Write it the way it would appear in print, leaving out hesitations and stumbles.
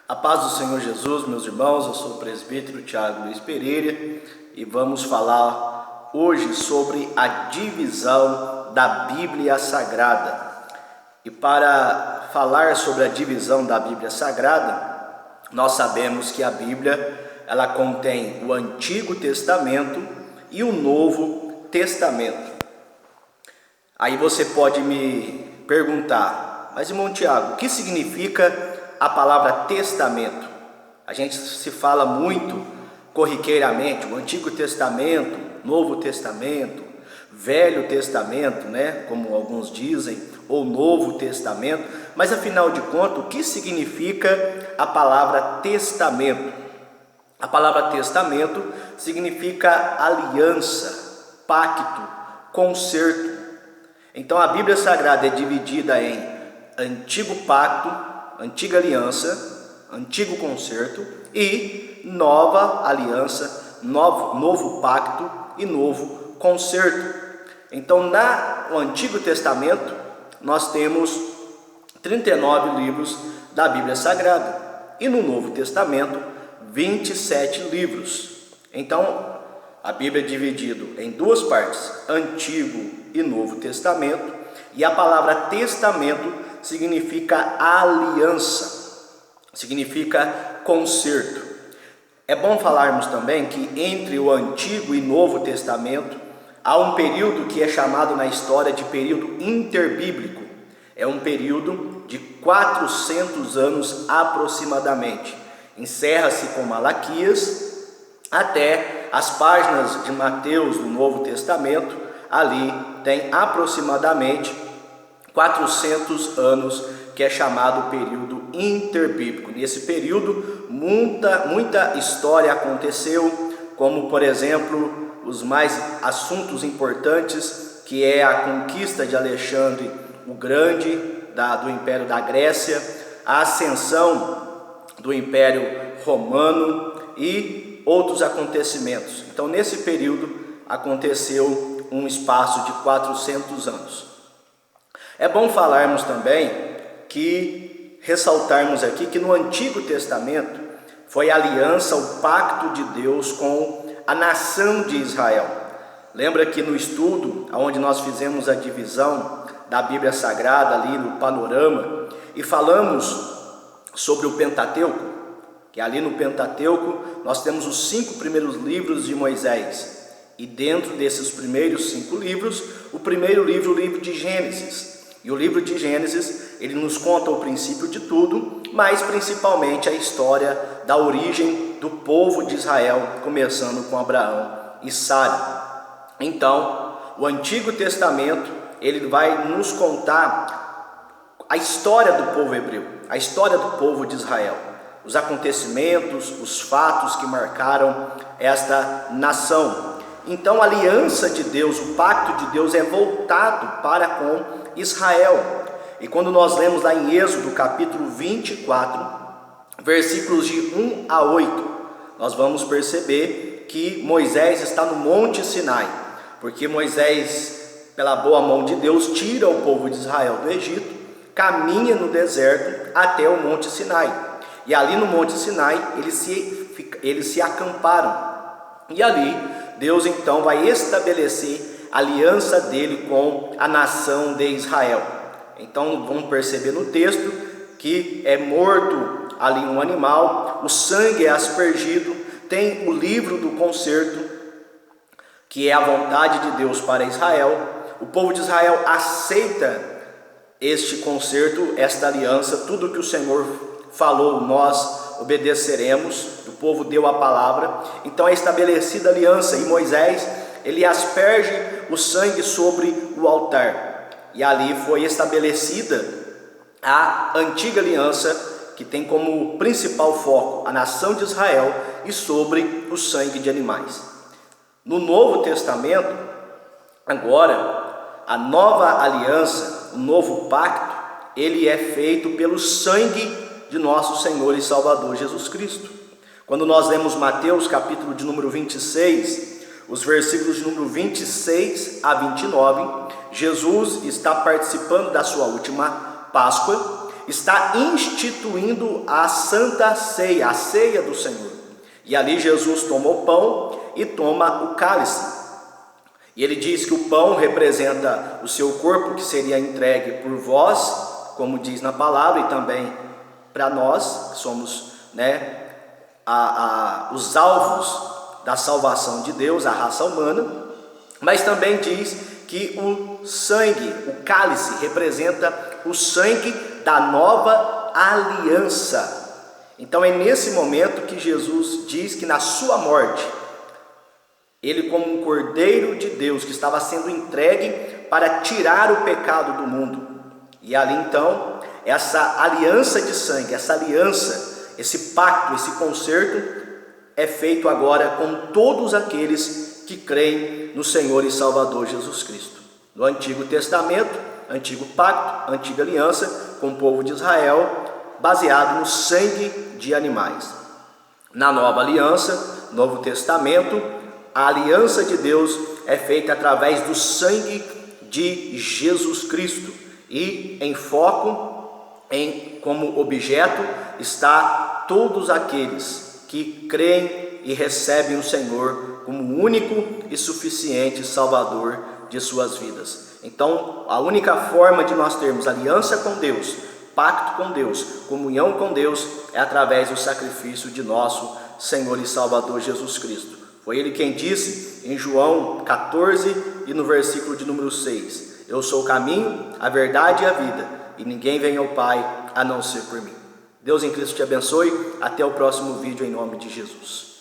A paz do Senhor Jesus, meus irmãos, eu sou o presbítero Tiago Luiz Pereira e vamos falar hoje sobre a divisão da Bíblia Sagrada. E para falar sobre a divisão da Bíblia Sagrada, nós sabemos que a Bíblia ela contém o Antigo Testamento e o Novo Testamento. Aí você pode me perguntar, mas irmão Tiago, o que significa a palavra testamento? A gente se fala muito corriqueiramente, o Antigo Testamento, Novo Testamento, Velho Testamento, né? Como alguns dizem, ou Novo Testamento, mas afinal de contas, o que significa a palavra testamento? A palavra testamento significa aliança, pacto, concerto. Então a Bíblia Sagrada é dividida em Antigo Pacto, Antiga Aliança, Antigo Concerto e Nova Aliança, Novo Pacto e Novo Concerto. Então no Antigo Testamento nós temos 39 livros da Bíblia Sagrada e no Novo Testamento 27 livros. Então a Bíblia é dividida em duas partes, Antigo e Novo Testamento, e a palavra testamento significa aliança, significa concerto. É bom falarmos também que entre o Antigo e Novo Testamento há um período que é chamado na história de período interbíblico. É um período de 400 anos aproximadamente. Encerra-se com Malaquias até as páginas de Mateus do Novo Testamento. Ali tem aproximadamente 400 anos, que é chamado período interbíblico. Nesse período, muita história aconteceu, como por exemplo, os mais assuntos importantes, que é a conquista de Alexandre o Grande, do Império da Grécia, a ascensão do Império Romano e outros acontecimentos. Então, nesse período, aconteceu um espaço de 400 anos. É bom falarmos também ressaltarmos aqui que no Antigo Testamento foi a aliança, o pacto de Deus com a nação de Israel. Lembra que no estudo, onde nós fizemos a divisão da Bíblia Sagrada ali no panorama, e falamos sobre o Pentateuco, que ali no Pentateuco nós temos os 5 primeiros livros de Moisés, e dentro desses primeiros 5 livros, o primeiro livro, o livro de Gênesis. E o livro de Gênesis, ele nos conta o princípio de tudo, mas principalmente a história da origem do povo de Israel, começando com Abraão e Sara. Então, o Antigo Testamento, ele vai nos contar a história do povo hebreu, a história do povo de Israel, os acontecimentos, os fatos que marcaram esta nação. Então, a aliança de Deus, o pacto de Deus é voltado para com Israel. E quando nós lemos lá em Êxodo capítulo 24, versículos de 1 a 8, nós vamos perceber que Moisés está no Monte Sinai, porque Moisés, pela boa mão de Deus, tira o povo de Israel do Egito, caminha no deserto até o Monte Sinai. E ali no Monte Sinai eles se acamparam. E ali Deus então vai estabelecer a aliança dele com a nação de Israel. Então vamos perceber no texto que é morto ali um animal, o sangue é aspergido, tem o livro do concerto, que é a vontade de Deus para Israel. O povo de Israel aceita este concerto, esta aliança, tudo que o Senhor falou, nós obedeceremos. O povo deu a palavra, então é estabelecida a aliança, e Moisés, ele asperge o sangue sobre o altar, e ali foi estabelecida a antiga aliança, que tem como principal foco a nação de Israel e sobre o sangue de animais. No Novo Testamento, agora, a nova aliança, o novo pacto, ele é feito pelo sangue de nosso Senhor e Salvador Jesus Cristo. Quando nós lemos Mateus capítulo de número 26, os versículos de número 26 a 29, Jesus está participando da sua última Páscoa está instituindo a Santa Ceia, a ceia do Senhor. E ali Jesus toma o pão e toma o cálice. E ele diz que o pão representa o seu corpo, que seria entregue por vós, como diz na palavra, e também para nós, que somos, os alvos da salvação de Deus, a raça humana. Mas também diz que o sangue, o cálice, representa o sangue da nova aliança. Então é nesse momento que Jesus diz que na sua morte, ele, como um cordeiro de Deus que estava sendo entregue para tirar o pecado do mundo. E ali então, essa aliança de sangue, essa aliança, esse pacto, esse concerto é feito agora com todos aqueles que creem no Senhor e Salvador Jesus Cristo. No Antigo Testamento, Antigo Pacto, Antiga Aliança com o povo de Israel, baseado no sangue de animais. Na Nova Aliança, Novo Testamento, a aliança de Deus é feita através do sangue de Jesus Cristo. E em foco, como objeto, está todos aqueles que creem e recebem o Senhor como único e suficiente Salvador de suas vidas. Então, a única forma de nós termos aliança com Deus, pacto com Deus, comunhão com Deus, é através do sacrifício de nosso Senhor e Salvador Jesus Cristo. Foi Ele quem disse em João 14 e no versículo de número 6: eu sou o caminho, a verdade e a vida, e ninguém vem ao Pai a não ser por mim. Deus em Cristo te abençoe. Até o próximo vídeo, em nome de Jesus.